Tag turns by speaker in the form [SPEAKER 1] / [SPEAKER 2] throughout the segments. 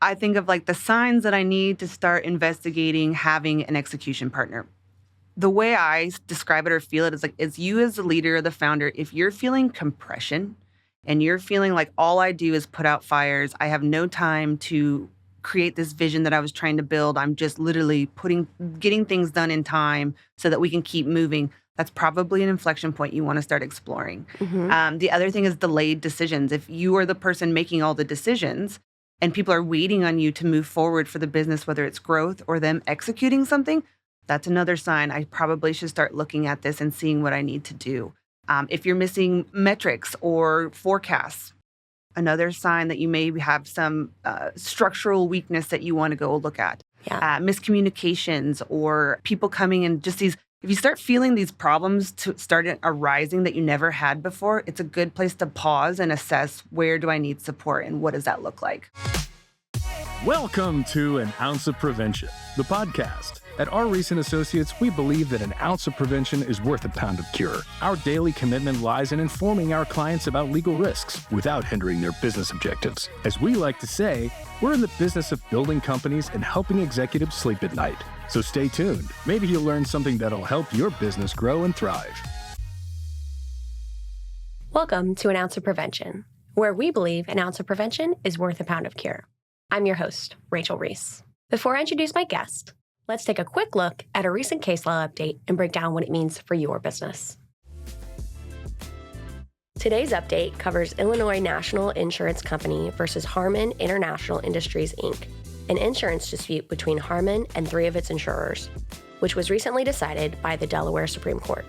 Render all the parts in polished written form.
[SPEAKER 1] I think of like the signs that I need to start investigating having an execution partner. The way I describe it or feel it is like, it's you as the leader or the founder. If you're feeling compression and you're feeling like all I do is put out fires, I have no time to create this vision that I was trying to build. I'm just literally getting things done in time so that we can keep moving. That's probably an inflection point you want to start exploring. The other thing is delayed decisions. If you are the person making all the decisions and people are waiting on you to move forward for the business, whether it's growth or them executing something, that's another sign I probably should start looking at this and seeing what I need to do. If you're missing metrics or forecasts, another sign that you may have some structural weakness that you want to go look at. Miscommunications or people coming in just these. If you start feeling these problems to start arising that you never had before, it's a good place to pause and assess where do I need support and what does that look like.
[SPEAKER 2] Welcome to An Ounce of Prevention, the podcast. At our Reese & Associates, we believe that an ounce of prevention is worth a pound of cure. Our daily commitment lies in informing our clients about legal risks without hindering their business objectives. As we like to say, we're in the business of building companies and helping executives sleep at night. So stay tuned. Maybe you'll learn something that'll help your business grow and thrive.
[SPEAKER 3] Welcome to An Ounce of Prevention, where we believe an ounce of prevention is worth a pound of cure. I'm your host, Rachal Reese. Before I introduce my guest, let's take a quick look at a recent case law update and break down what it means for your business. Today's update covers Illinois National Insurance Company versus Harman International Industries, Inc., an insurance dispute between Harman and 3 of its insurers, which was recently decided by the Delaware Supreme Court.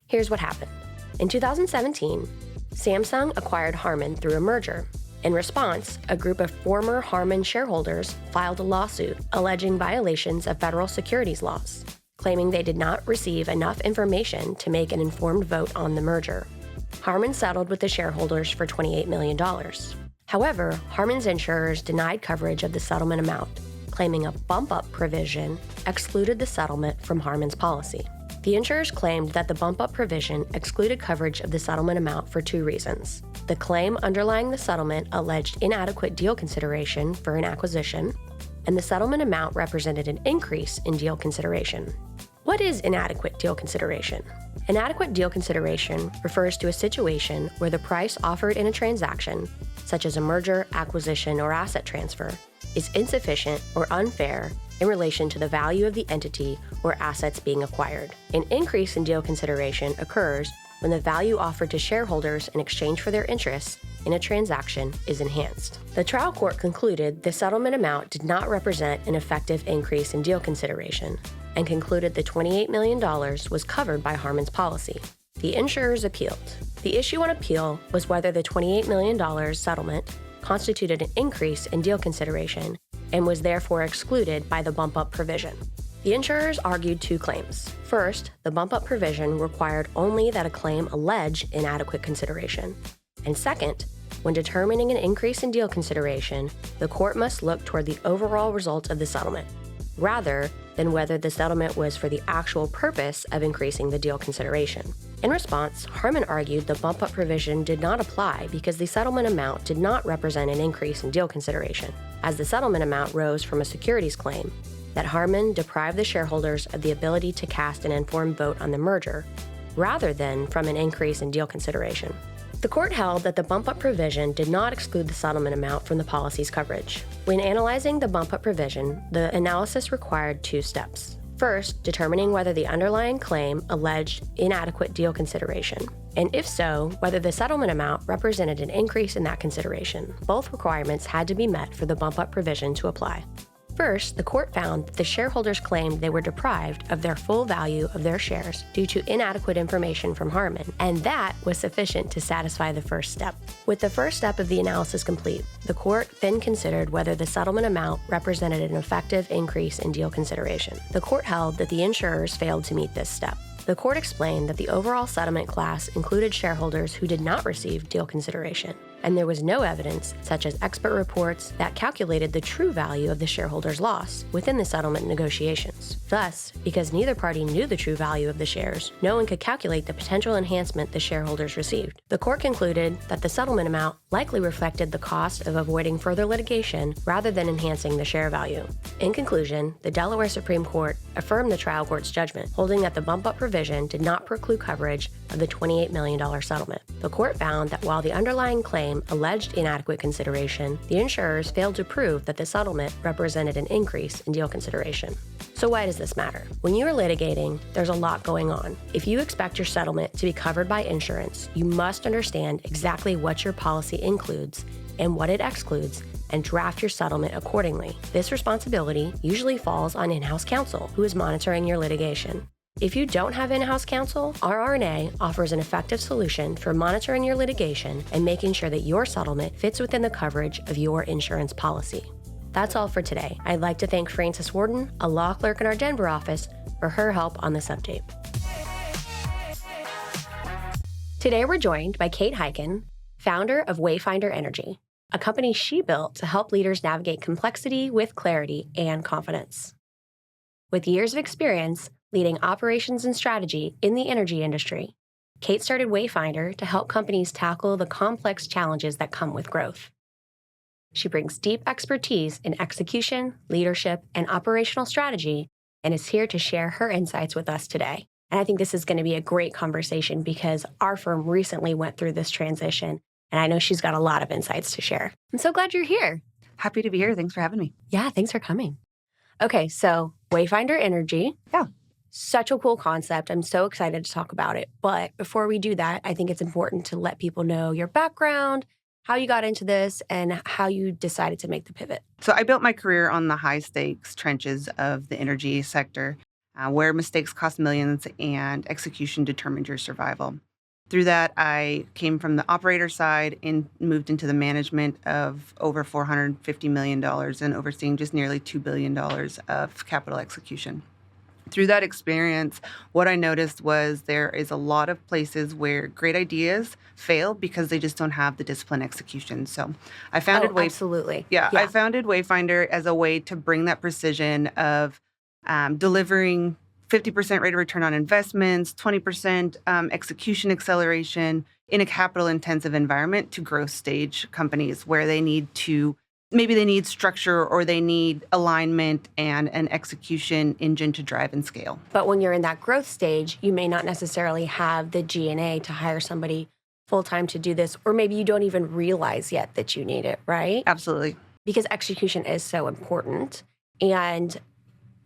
[SPEAKER 3] Here's what happened. In 2017, Samsung acquired Harman through a merger. In response, a group of former Harman shareholders filed a lawsuit alleging violations of federal securities laws, claiming they did not receive enough information to make an informed vote on the merger. Harman settled with the shareholders for $28 million. However, Harman's insurers denied coverage of the settlement amount, claiming a bump-up provision excluded the settlement from Harman's policy. The insurers claimed that the bump-up provision excluded coverage of the settlement amount for 2 reasons. The claim underlying the settlement alleged inadequate deal consideration for an acquisition, and the settlement amount represented an increase in deal consideration. What is inadequate deal consideration? Inadequate deal consideration refers to a situation where the price offered in a transaction, such as a merger, acquisition, or asset transfer, is insufficient or unfair in relation to the value of the entity or assets being acquired. An increase in deal consideration occurs when the value offered to shareholders in exchange for their interests in a transaction is enhanced. The trial court concluded the settlement amount did not represent an effective increase in deal consideration and concluded the $28 million was covered by Harman's policy. The insurers appealed. The issue on appeal was whether the $28 million settlement constituted an increase in deal consideration and was therefore excluded by the bump-up provision. The insurers argued 2 claims. First, the bump-up provision required only that a claim allege inadequate consideration. And second, when determining an increase in deal consideration, the court must look toward the overall result of the settlement, rather than whether the settlement was for the actual purpose of increasing the deal consideration. In response, Harman argued the bump-up provision did not apply because the settlement amount did not represent an increase in deal consideration, as the settlement amount rose from a securities claim that Harman deprived the shareholders of the ability to cast an informed vote on the merger, rather than from an increase in deal consideration. The court held that the bump-up provision did not exclude the settlement amount from the policy's coverage. When analyzing the bump-up provision, the analysis required 2 steps. First, determining whether the underlying claim alleged inadequate deal consideration, and if so, whether the settlement amount represented an increase in that consideration. Both requirements had to be met for the bump-up provision to apply. First, the court found that the shareholders claimed they were deprived of their full value of their shares due to inadequate information from Harman, and that was sufficient to satisfy the first step. With the first step of the analysis complete, the court then considered whether the settlement amount represented an effective increase in deal consideration. The court held that the insurers failed to meet this step. The court explained that the overall settlement class included shareholders who did not receive deal consideration, and there was no evidence, such as expert reports, that calculated the true value of the shareholders' loss within the settlement negotiations. Thus, because neither party knew the true value of the shares, no one could calculate the potential enhancement the shareholders received. The court concluded that the settlement amount likely reflected the cost of avoiding further litigation rather than enhancing the share value. In conclusion, the Delaware Supreme Court affirmed the trial court's judgment, holding that the bump-up provision did not preclude coverage of the $28 million settlement. The court found that while the underlying claim alleged inadequate consideration, the insurers failed to prove that the settlement represented an increase in deal consideration. So why does this matter? When you are litigating, there's a lot going on. If you expect your settlement to be covered by insurance, you must understand exactly what your policy includes and what it excludes, and draft your settlement accordingly. This responsibility usually falls on in-house counsel, who is monitoring your litigation. If you don't have in-house counsel, RRNA offers an effective solution for monitoring your litigation and making sure that your settlement fits within the coverage of your insurance policy. That's all for today. I'd like to thank Frances Warden, a law clerk in our Denver office, for her help on this update. Today we're joined by Kate Heiken, founder of Wayfinder Energy, a company she built to help leaders navigate complexity with clarity and confidence. With years of experience leading operations and strategy in the energy industry, Kate started Wayfinder to help companies tackle the complex challenges that come with growth. She brings deep expertise in execution, leadership, and operational strategy, and is here to share her insights with us today. And I think this is going to be a great conversation because our firm recently went through this transition, and I know she's got a lot of insights to share. I'm so glad you're here.
[SPEAKER 1] Happy to be here. Thanks for having me.
[SPEAKER 3] Yeah, thanks for coming. Okay, so Wayfinder Energy.
[SPEAKER 1] Yeah.
[SPEAKER 3] Such a cool concept. I'm so excited to talk about it. But before we do that, I think it's important to let people know your background, how you got into this, and how you decided to make the pivot.
[SPEAKER 1] So I built my career on the high-stakes trenches of the energy sector, where mistakes cost millions and execution determined your survival. Through that, I came from the operator side and moved into the management of over $450 million and overseeing just nearly $2 billion of capital execution. Through that experience, what I noticed was there is a lot of places where great ideas fail because they just don't have the discipline execution. So I founded
[SPEAKER 3] absolutely.
[SPEAKER 1] I founded Wayfinder as a way to bring that precision of delivering 50% rate of return on investments, 20% execution acceleration in a capital-intensive environment to growth stage companies where they need structure or they need alignment and an execution engine to drive and scale.
[SPEAKER 3] But when you're in that growth stage, you may not necessarily have the G&A to hire somebody full-time to do this, or maybe you don't even realize yet that you need it, right?
[SPEAKER 1] Absolutely.
[SPEAKER 3] Because execution is so important. And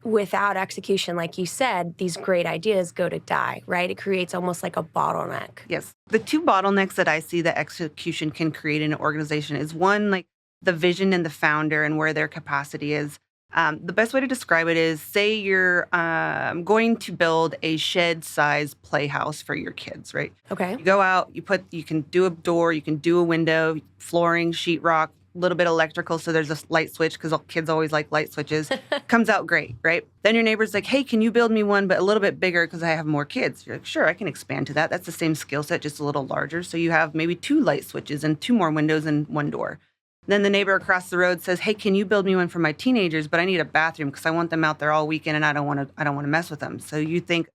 [SPEAKER 3] without execution, like you said, these great ideas go to die, right? It creates almost like a bottleneck.
[SPEAKER 1] Yes. The two bottlenecks that I see that execution can create in an organization is one, like the vision and the founder and where their capacity is. The best way to describe it is, say you're going to build a shed-sized playhouse for your kids, right?
[SPEAKER 3] Okay.
[SPEAKER 1] You go out, you can do a door, you can do a window, flooring, sheetrock, a little bit electrical, so there's a light switch because kids always like light switches. Comes out great, right? Then your neighbor's like, hey, can you build me one but a little bit bigger because I have more kids? You're like, sure, I can expand to that. That's the same skill set, just a little larger. So you have maybe 2 light switches and 2 more windows and 1 door. Then the neighbor across the road says, hey, can you build me one for my teenagers, but I need a bathroom because I want them out there all weekend and I don't want to mess with them. So you think,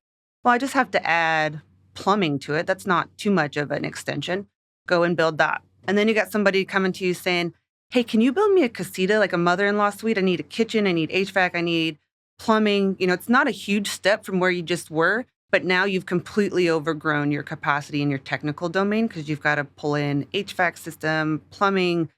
[SPEAKER 1] well, I just have to add plumbing to it. That's not too much of an extension. Go and build that. And then you got somebody coming to you saying, hey, can you build me a casita, like a mother-in-law suite? I need a kitchen, I need HVAC, I need plumbing. It's not a huge step from where you just were, but now you've completely overgrown your capacity in your technical domain because you've got to pull in HVAC system, plumbing,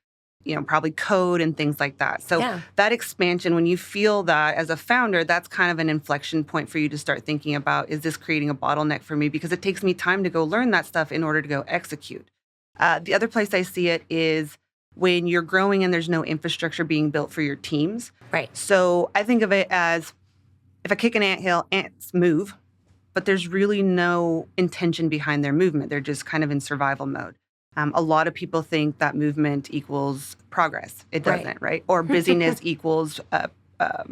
[SPEAKER 1] probably code and things like that. So that expansion, when you feel that as a founder, that's kind of an inflection point for you to start thinking about, is this creating a bottleneck for me? Because it takes me time to go learn that stuff in order to go execute. The other place I see it is when you're growing and there's no infrastructure being built for your teams.
[SPEAKER 3] Right.
[SPEAKER 1] So I think of it as, if I kick an anthill, ants move, but there's really no intention behind their movement. They're just kind of in survival mode. A lot of people think that movement equals progress. It doesn't, right? Or busyness equals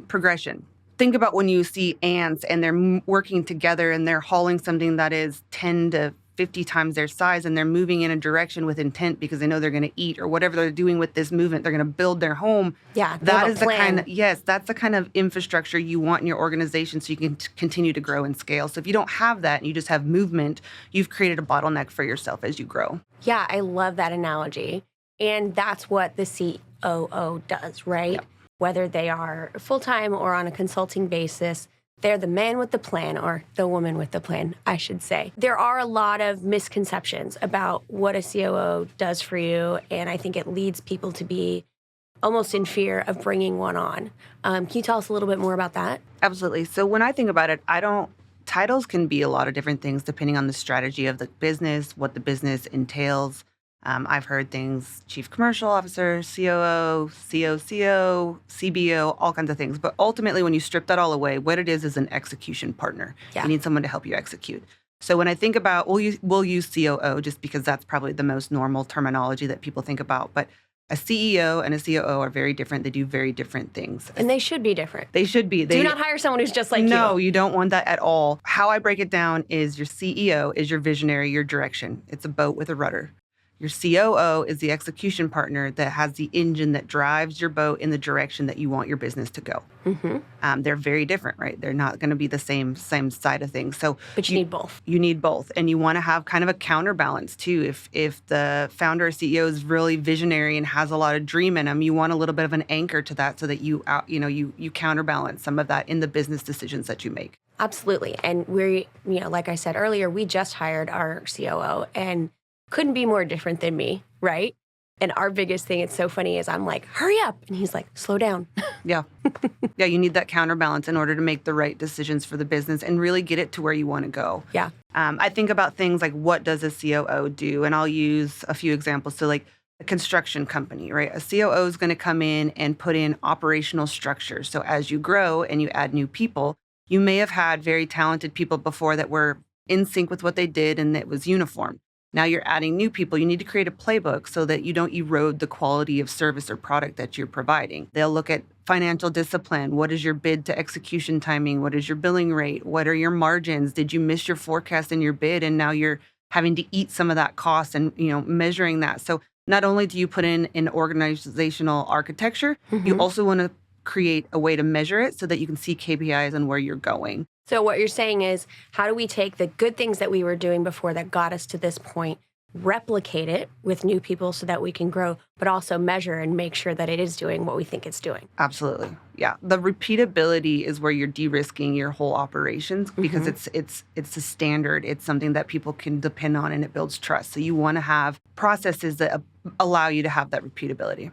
[SPEAKER 1] progression. Think about when you see ants and they're working together and they're hauling something that is 10 to 50 times their size and they're moving in a direction with intent because they know they're going to eat or whatever they're doing with this movement, they're going to build their home.
[SPEAKER 3] Yeah,
[SPEAKER 1] that is the kind of, that's the kind of infrastructure you want in your organization so you can continue to grow and scale. So if you don't have that and you just have movement, you've created a bottleneck for yourself as you grow.
[SPEAKER 3] Yeah, I love that analogy. And that's what the COO does, right?
[SPEAKER 1] Yep.
[SPEAKER 3] Whether they are full-time or on a consulting basis, they're the man with the plan, or the woman with the plan, I should say. There are a lot of misconceptions about what a COO does for you, and I think it leads people to be almost in fear of bringing one on. Can you tell us a little bit more about that?
[SPEAKER 1] Absolutely. So when I think about it, titles can be a lot of different things depending on the strategy of the business, what the business entails. I've heard things, chief commercial officer, COO, COCO, CBO, all kinds of things. But ultimately, when you strip that all away, what it is an execution partner.
[SPEAKER 3] Yeah.
[SPEAKER 1] You need someone to help you execute. So when I think about, we'll use COO just because that's probably the most normal terminology that people think about. But a CEO and a COO are very different. They do very different things.
[SPEAKER 3] And they should be different.
[SPEAKER 1] They should be.
[SPEAKER 3] Do not hire someone who's just like you.
[SPEAKER 1] No, you don't want that at all. How I break it down is your CEO is your visionary, your direction. It's a boat with a rudder. Your COO is the execution partner that has the engine that drives your boat in the direction that you want your business to go.
[SPEAKER 3] Mm-hmm.
[SPEAKER 1] They're very different, right? They're not going to be the same side of things. So,
[SPEAKER 3] but you need both.
[SPEAKER 1] You need both, and you want to have kind of a counterbalance too. If the founder or CEO is really visionary and has a lot of dream in them, you want a little bit of an anchor to that, so that you counterbalance some of that in the business decisions that you make.
[SPEAKER 3] Absolutely, and we, like I said earlier, we just hired our COO, and couldn't be more different than me, right? And our biggest thing, it's so funny, is I'm like, hurry up. And he's like, slow down.
[SPEAKER 1] Yeah. Yeah, you need that counterbalance in order to make the right decisions for the business and really get it to where you want to go.
[SPEAKER 3] Yeah.
[SPEAKER 1] I think about things like, what does a COO do? And I'll use a few examples. So like a construction company, right? A COO is going to come in and put in operational structures. So as you grow and you add new people, you may have had very talented people before that were in sync with what they did and it was uniform. Now you're adding new people. You need to create a playbook so that you don't erode the quality of service or product that you're providing. They'll look at financial discipline. What is your bid to execution timing? What is your billing rate? What are your margins? Did you miss your forecast in your bid? And now you're having to eat some of that cost and, measuring that. So not only do you put in an organizational architecture, you also want to create a way to measure it so that you can see KPIs and where you're going.
[SPEAKER 3] So what you're saying is, how do we take the good things that we were doing before that got us to this point, replicate it with new people so that we can grow, but also measure and make sure that it is doing what we think it's doing?
[SPEAKER 1] Absolutely. Yeah. The repeatability is where you're de-risking your whole operations because it's a standard. It's something that people can depend on and it builds trust. So you want to have processes that allow you to have that repeatability.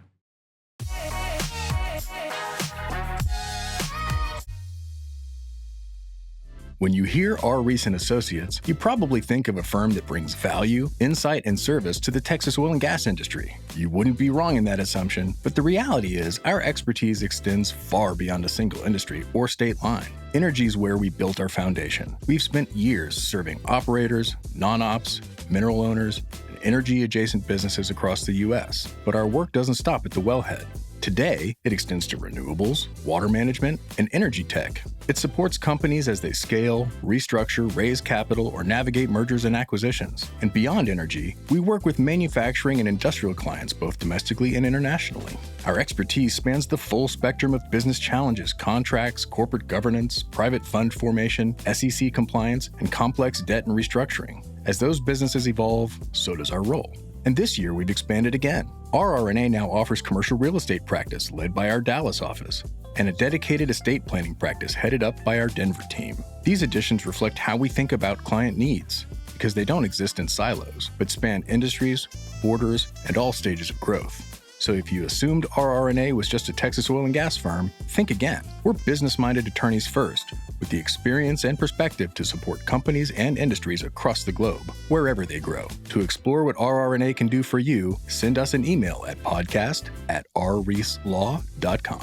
[SPEAKER 2] When you hear R. Reese and Associates, you probably think of a firm that brings value, insight, and service to the Texas oil and gas industry. You wouldn't be wrong in that assumption, but the reality is our expertise extends far beyond a single industry or state line. Energy is where we built our foundation. We've spent years serving operators, non-ops, mineral owners, and energy-adjacent businesses across the U.S. But our work doesn't stop at the wellhead. Today, it extends to renewables, water management, and energy tech. It supports companies as they scale, restructure, raise capital, or navigate mergers and acquisitions. And beyond energy, we work with manufacturing and industrial clients both domestically and internationally. Our expertise spans the full spectrum of business challenges, contracts, corporate governance, private fund formation, SEC compliance, and complex debt and restructuring. As those businesses evolve, so does our role. And this year, we've expanded again. Our RNA now offers commercial real estate practice led by our Dallas office, and a dedicated estate planning practice headed up by our Denver team. These additions reflect how we think about client needs, because they don't exist in silos, but span industries, borders, and all stages of growth. So if you assumed RRNA was just a Texas oil and gas firm, think again. We're business-minded attorneys first, with the experience and perspective to support companies and industries across the globe, wherever they grow. To explore what RRNA can do for you, send us an email at podcast@rreeselaw.com.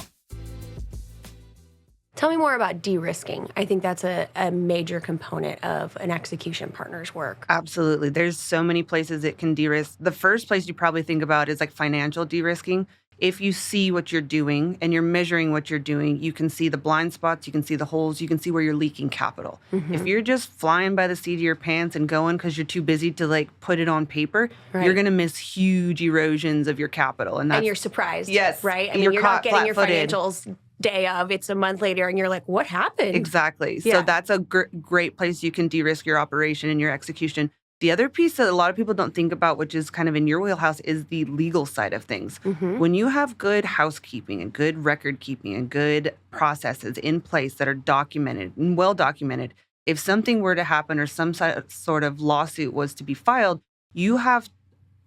[SPEAKER 3] Tell me more about de-risking. I think that's a major component of an execution partner's work.
[SPEAKER 1] Absolutely. There's so many places it can de-risk. The first place you probably think about is like financial de-risking. if you see what you're doing and you're measuring what you're doing, you can see the blind spots, you can see the holes, you can see where you're leaking capital. If you're just flying by the seat of your pants and going because you're too busy to like put it on paper, you're going to miss huge erosions of your capital. And
[SPEAKER 3] you're surprised.
[SPEAKER 1] Yes.
[SPEAKER 3] Right? I mean, you're not getting your financials day of, it's a month later, and you're like, what happened?
[SPEAKER 1] Exactly. So that's a great place you can de-risk your operation and your execution. The other piece that a lot of people don't think about, which is kind of in your wheelhouse, is the legal side of things. When you have good housekeeping and good record keeping and good processes in place that are documented and well documented, if something were to happen or some sort of lawsuit was to be filed, you have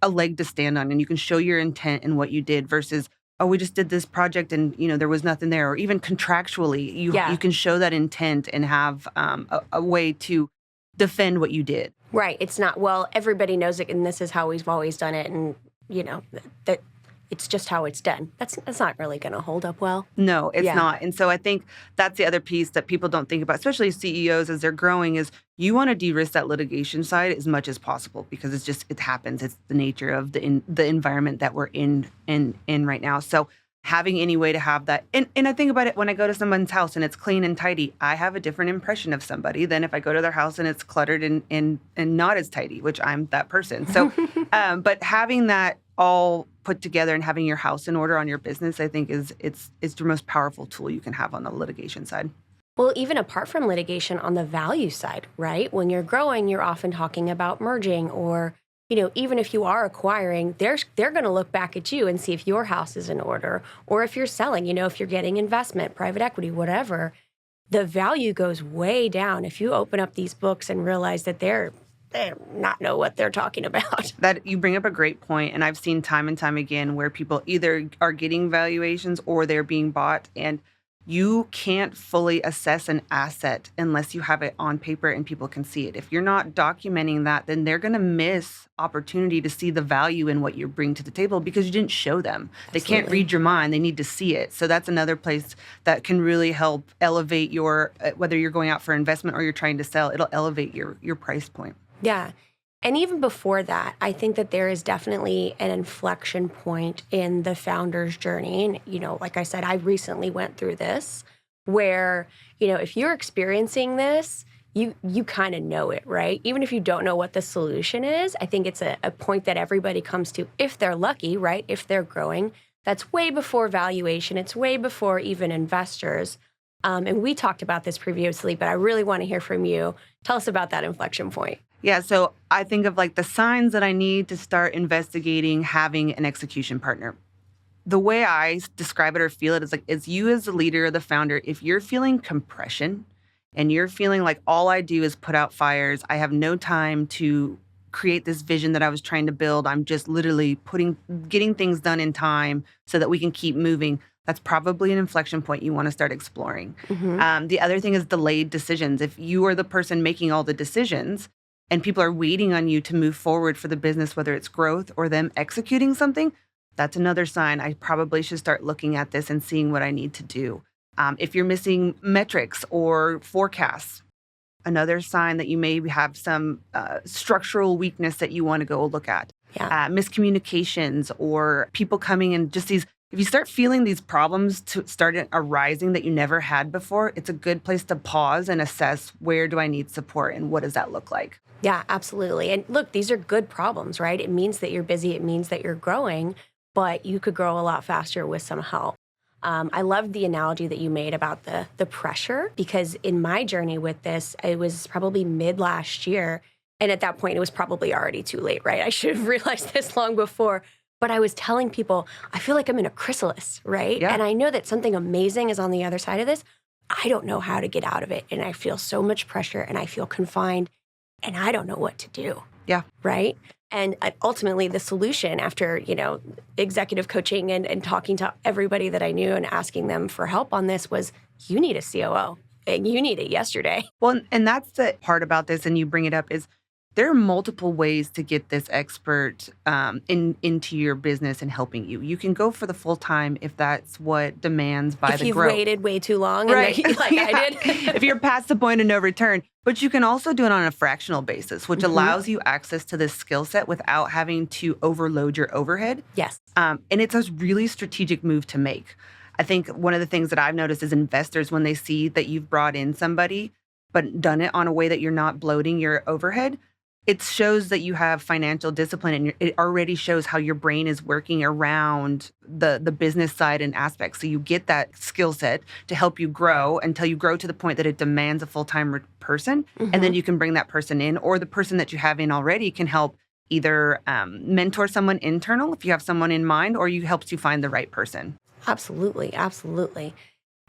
[SPEAKER 1] a leg to stand on and you can show your intent and what you did versus, oh, we just did this project and, there was nothing there. Or even contractually, you can show that intent and have a way to defend what you did.
[SPEAKER 3] Right. It's not, well, everybody knows it and this is how we've always done it. And, that it's just how it's done. That's not really going to hold up well.
[SPEAKER 1] No, it's not. And so I think that's the other piece that people don't think about, especially CEOs as they're growing, is you want to de-risk that litigation side as much as possible because it happens. It's the nature of the environment that we're in right now. So having any way to have that. And I think about it when I go to someone's house and it's clean and tidy, I have a different impression of somebody than if I go to their house and it's cluttered and not as tidy, which I'm that person. So, but having that all put together and having your house in order on your business, I think is the most powerful tool you can have on the litigation side.
[SPEAKER 3] Well, even apart from litigation on the value side, right? When you're growing, you're often talking about merging or even if you are acquiring, they're going to look back at you and see if your house is in order or if you're selling, if you're getting investment, private equity, whatever, the value goes way down if you open up these books and realize that they not know what they're talking about.
[SPEAKER 1] That you bring up a great point, and I've seen time and time again where people either are getting valuations or they're being bought, and you can't fully assess an asset unless you have it on paper and people can see it. If you're not documenting that, then they're going to miss opportunity to see the value in what you bring to the table because you didn't show them. Absolutely. They can't read your mind. They need to see it. So that's another place that can really help elevate your, whether you're going out for investment or you're trying to sell, it'll elevate your price point.
[SPEAKER 3] Yeah. And even before that, I think that there is definitely an inflection point in the founder's journey. And, like I said, I recently went through this where, if you're experiencing this, you kind of know it, right? Even if you don't know what the solution is, I think it's a point that everybody comes to if they're lucky, right? If they're growing. That's way before valuation. It's way before even investors. And we talked about this previously, but I really want to hear from you. Tell us about that inflection point.
[SPEAKER 1] Yeah, so I think of like the signs that I need to start investigating having an execution partner. The way I describe it or feel it is like, as you as the leader or the founder, if you're feeling compression and you're feeling like all I do is put out fires, I have no time to create this vision that I was trying to build. I'm just literally getting things done in time so that we can keep moving. That's probably an inflection point you want to start exploring. The other thing is delayed decisions. If you are the person making all the decisions, and people are waiting on you to move forward for the business, whether it's growth or them executing something, that's another sign I probably should start looking at this and seeing what I need to do. If you're missing metrics or forecasts, another sign that you may have some structural weakness that you want to go look at. Miscommunications or people coming in just these. If you start feeling these problems to start arising that you never had before, it's a good place to pause and assess where do I need support and what does that look like?
[SPEAKER 3] Yeah, absolutely. And look, these are good problems, right? It means that you're busy. It means that you're growing, but you could grow a lot faster with some help. I loved the analogy that you made about the pressure, because in my journey with this, it was probably mid last year. And at that point, it was probably already too late, right? I should have realized this long before. But I was telling people, I feel like I'm in a chrysalis, right?
[SPEAKER 1] Yeah.
[SPEAKER 3] And I know that something amazing is on the other side of this. I don't know how to get out of it. And I feel so much pressure and I feel confined and I don't know what to do.
[SPEAKER 1] Yeah.
[SPEAKER 3] Right? And ultimately the solution after, executive coaching and talking to everybody that I knew and asking them for help on this was, you need a COO and you need it yesterday.
[SPEAKER 1] Well, and that's the part about this, and you bring it up, is There are multiple ways to get this expert into your business and helping you. You can go for the full time if that's what demands by
[SPEAKER 3] if
[SPEAKER 1] the
[SPEAKER 3] you've
[SPEAKER 1] growth.
[SPEAKER 3] waited way too long,
[SPEAKER 1] Right.
[SPEAKER 3] and like I did.
[SPEAKER 1] If you're past the point of no return. But you can also do it on a fractional basis, which allows you access to this skill set without having to overload your overhead.
[SPEAKER 3] Yes.
[SPEAKER 1] And it's a really strategic move to make. I think one of the things that I've noticed is investors, when they see that you've brought in somebody, but done it on a way that you're not bloating your overhead, it shows that you have financial discipline, and it already shows how your brain is working around the business side and aspects. So you get that skill set to help you grow until you grow to the point that it demands a full-time person. And then you can bring that person in, or the person that you have in already can help either mentor someone internal if you have someone in mind, or you helps you find the right person.
[SPEAKER 3] Absolutely. Absolutely.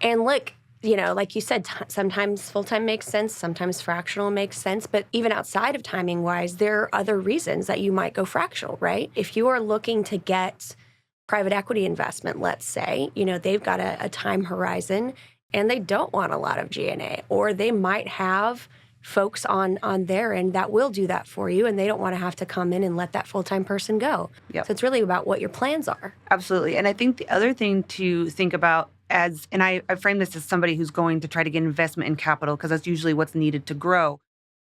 [SPEAKER 3] And look, like you said, sometimes full-time makes sense, sometimes fractional makes sense, but even outside of timing-wise, there are other reasons that you might go fractional, right? If you are looking to get private equity investment, let's say, they've got a time horizon and they don't want a lot of G&A, or they might have folks on their end that will do that for you, and they don't want to have to come in and let that full-time person go.
[SPEAKER 1] Yep.
[SPEAKER 3] So it's really about what your plans are.
[SPEAKER 1] Absolutely. And I think the other thing to think about and I frame this as somebody who's going to try to get investment in capital, because that's usually what's needed to grow.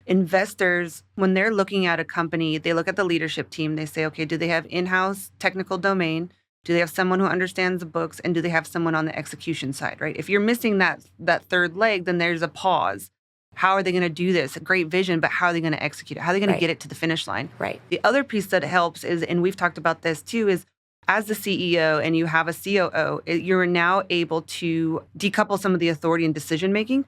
[SPEAKER 1] Investors, when they're looking at a company, they look at the leadership team. They say, okay, do they have in-house technical domain? Do they have someone who understands the books? And do they have someone on the execution side, right? If you're missing that third leg, then there's a pause. How are they going to do this? A great vision, but how are they going to execute it? How are they going to get it to the finish line?
[SPEAKER 3] Right.
[SPEAKER 1] The other piece that helps is, and we've talked about this too, is as the CEO and you have a COO, you're now able to decouple some of the authority and decision-making.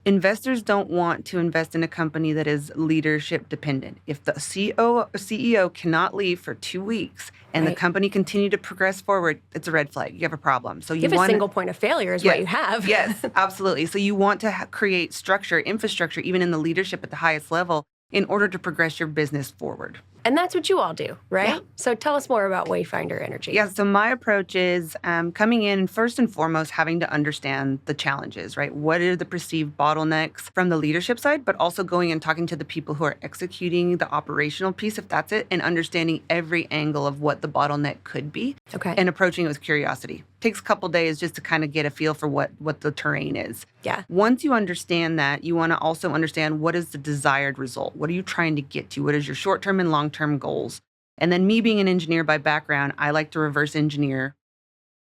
[SPEAKER 1] Investors don't want to invest in a company that is leadership dependent. If the CEO cannot leave for 2 weeks and the company continue to progress forward, it's a red flag. You have a problem. So
[SPEAKER 3] you have a single point of failure is what you have.
[SPEAKER 1] Yes, absolutely. So you want to create structure, infrastructure, even in the leadership at the highest level, in order to progress your business forward.
[SPEAKER 3] And that's what you all do, right?
[SPEAKER 1] Yeah.
[SPEAKER 3] So tell us more about Wayfinder Energy.
[SPEAKER 1] Yeah, so my approach is coming in and first and foremost having to understand the challenges, right? What are the perceived bottlenecks from the leadership side, but also going and talking to the people who are executing the operational piece, if that's it, and understanding every angle of what the bottleneck could be.
[SPEAKER 3] Okay.
[SPEAKER 1] And approaching it with curiosity. Takes a couple days just to kind of get a feel for what the terrain is.
[SPEAKER 3] Yeah.
[SPEAKER 1] Once you understand that, you want to also understand what is the desired result. What are you trying to get to? What is your short-term and long-term goals? And then me being an engineer by background, I like to reverse engineer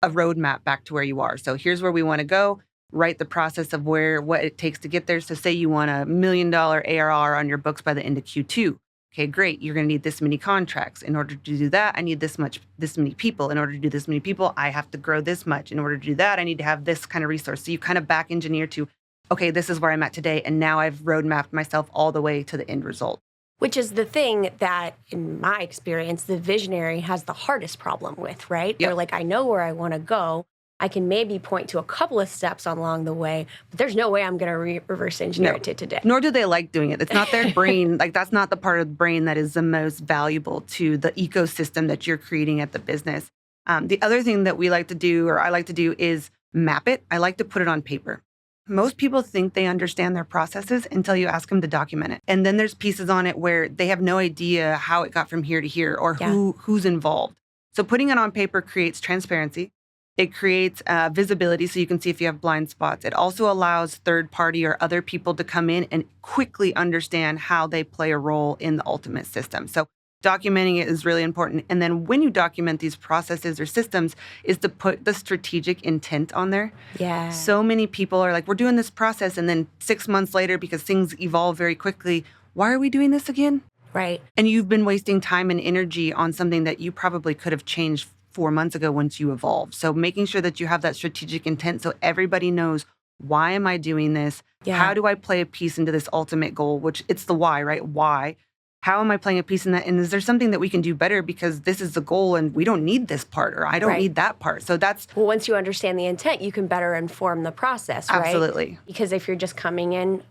[SPEAKER 1] a roadmap back to where you are. So here's where we want to go. Write the process of what it takes to get there. So say you want $1 million ARR on your books by the end of Q2. Okay, great. You're going to need this many contracts. In order to do that, I need this many people. In order to do this many people, I have to grow this much. In order to do that, I need to have this kind of resource. So you kind of back engineer to, okay, this is where I'm at today. And now I've roadmapped myself all the way to the end result.
[SPEAKER 3] Which is the thing that, in my experience, the visionary has the hardest problem with, right?
[SPEAKER 1] Yep.
[SPEAKER 3] They're like, I know where I want to go. I can maybe point to a couple of steps along the way, but there's no way I'm going to reverse engineer it to today.
[SPEAKER 1] Nor do they like doing it. It's not their brain. That's not the part of the brain that is the most valuable to the ecosystem that you're creating at the business. The other thing that we like to do, or I like to do, is map it. I like to put it on paper. Most people think they understand their processes until you ask them to document it. And then there's pieces on it where they have no idea how it got from here to here, or who's involved. So putting it on paper creates transparency. It creates visibility so you can see if you have blind spots. It also allows third party or other people to come in and quickly understand how they play a role in the ultimate system. So documenting it is really important. And then when you document these processes or systems is to put the strategic intent on there.
[SPEAKER 3] Yeah.
[SPEAKER 1] So many people are like, we're doing this process. And then 6 months later, because things evolve very quickly, why are we doing this again?
[SPEAKER 3] Right.
[SPEAKER 1] And you've been wasting time and energy on something that you probably could have changed 4 months ago once you evolved. So making sure that you have that strategic intent so everybody knows, why am I doing this?
[SPEAKER 3] Yeah.
[SPEAKER 1] How do I play a piece into this ultimate goal, which it's the why, right? Why? How am I playing a piece in that? And is there something that we can do better because this is the goal and we don't need this part, or I don't need that part. So that's...
[SPEAKER 3] Well, once you understand the intent, you can better inform the process, right?
[SPEAKER 1] Absolutely.
[SPEAKER 3] Because if you're just coming in,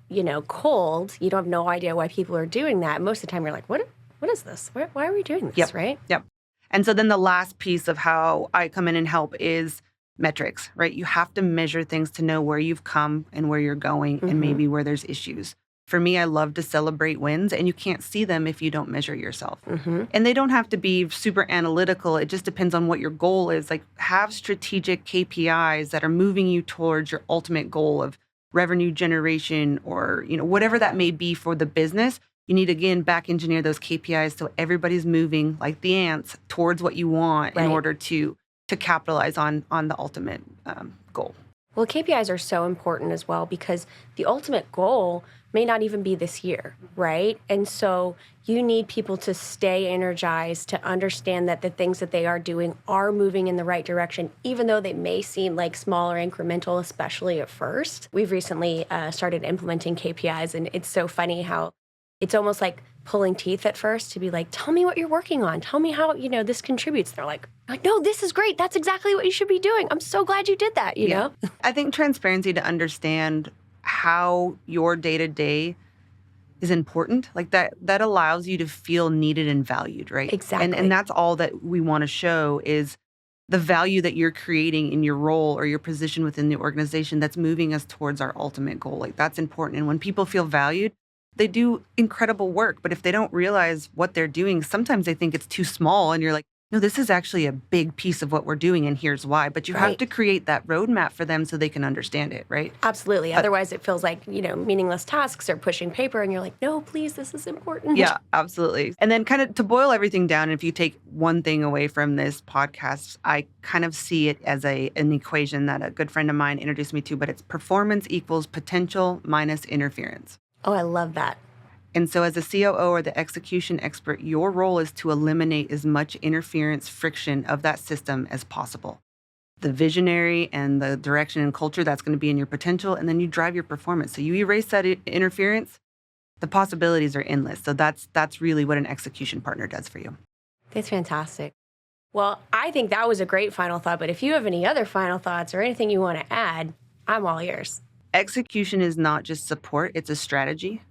[SPEAKER 3] cold, you don't have no idea why people are doing that. Most of the time you're like, what is this? Why are we doing this, right?
[SPEAKER 1] Yep. And so then the last piece of how I come in and help is metrics, right? You have to measure things to know where you've come and where you're going and maybe where there's issues. For me, I love to celebrate wins, and you can't see them if you don't measure yourself.
[SPEAKER 3] Mm-hmm.
[SPEAKER 1] And they don't have to be super analytical. It just depends on what your goal is. Like, have strategic KPIs that are moving you towards your ultimate goal of revenue generation, or, whatever that may be for the business. You need to, again, back engineer those KPIs so everybody's moving like the ants towards what you want in order to capitalize on the ultimate goal.
[SPEAKER 3] Well, KPIs are so important as well, because the ultimate goal may not even be this year, right? And so you need people to stay energized, to understand that the things that they are doing are moving in the right direction, even though they may seem like small or incremental, especially at first. We've recently started implementing KPIs, and it's so funny how it's almost like pulling teeth at first to be like, tell me what you're working on. Tell me how, this contributes. They're like, no, this is great. That's exactly what you should be doing. I'm so glad you did that, you know?
[SPEAKER 1] I think transparency to understand how your day-to-day is important. Like that allows you to feel needed and valued, right?
[SPEAKER 3] Exactly.
[SPEAKER 1] And that's all that we want to show is the value that you're creating in your role or your position within the organization that's moving us towards our ultimate goal. Like that's important. And when people feel valued, they do incredible work. But if they don't realize what they're doing, sometimes they think it's too small. And you're like, no, this is actually a big piece of what we're doing, and here's why. But you have to create that roadmap for them so they can understand it, right?
[SPEAKER 3] Absolutely. Otherwise, it feels like, meaningless tasks or pushing paper, and you're like, no, please, this is important.
[SPEAKER 1] Yeah, absolutely. And then kind of to boil everything down, if you take one thing away from this podcast, I kind of see it as an equation that a good friend of mine introduced me to, but it's performance equals potential minus interference.
[SPEAKER 3] Oh, I love that.
[SPEAKER 1] And so as a COO or the execution expert, your role is to eliminate as much interference, friction of that system as possible. The visionary and the direction and culture, that's going to be in your potential, and then you drive your performance. So you erase that interference, the possibilities are endless. So that's really what an execution partner does for you.
[SPEAKER 3] That's fantastic. Well, I think that was a great final thought, but if you have any other final thoughts or anything you want to add, I'm all ears.
[SPEAKER 1] Execution is not just support, it's a strategy.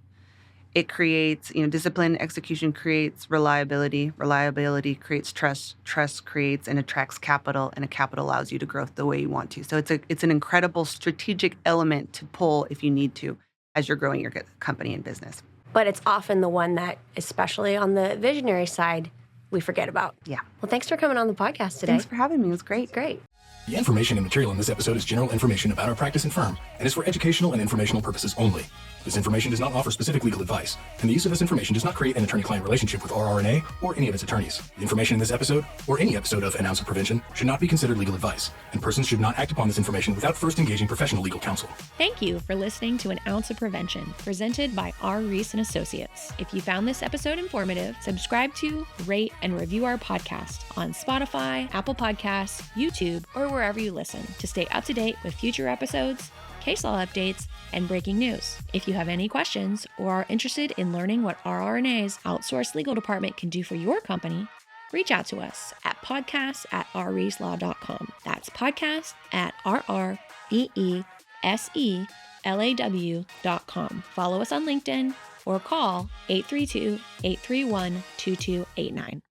[SPEAKER 1] It creates, discipline. Execution creates reliability. Reliability creates trust. Trust creates and attracts capital, and a capital allows you to grow the way you want to. So it's an incredible strategic element to pull if you need to as you're growing your company and business.
[SPEAKER 3] But it's often the one that, especially on the visionary side, we forget about.
[SPEAKER 1] Yeah.
[SPEAKER 3] Well, thanks for coming on the podcast today.
[SPEAKER 1] Thanks for having me. It was great.
[SPEAKER 3] Great.
[SPEAKER 2] The information and material in this episode is general information about our practice and firm and is for educational and informational purposes only. This information does not offer specific legal advice, and the use of this information does not create an attorney-client relationship with RRNA or any of its attorneys. The information in this episode, or any episode of An Ounce of Prevention, should not be considered legal advice, and persons should not act upon this information without first engaging professional legal counsel.
[SPEAKER 4] Thank you for listening to An Ounce of Prevention, presented by R. Reese and Associates. If you found this episode informative, subscribe to, rate, and review our podcast on Spotify, Apple Podcasts, YouTube, or wherever you listen to stay up to date with future episodes, case law updates, and breaking news. If you have any questions or are interested in learning what RRNA's outsourced legal department can do for your company, reach out to us at podcast@rreselaw.com. That's podcast@rreselaw.com. Follow us on LinkedIn or call 832-831-2289.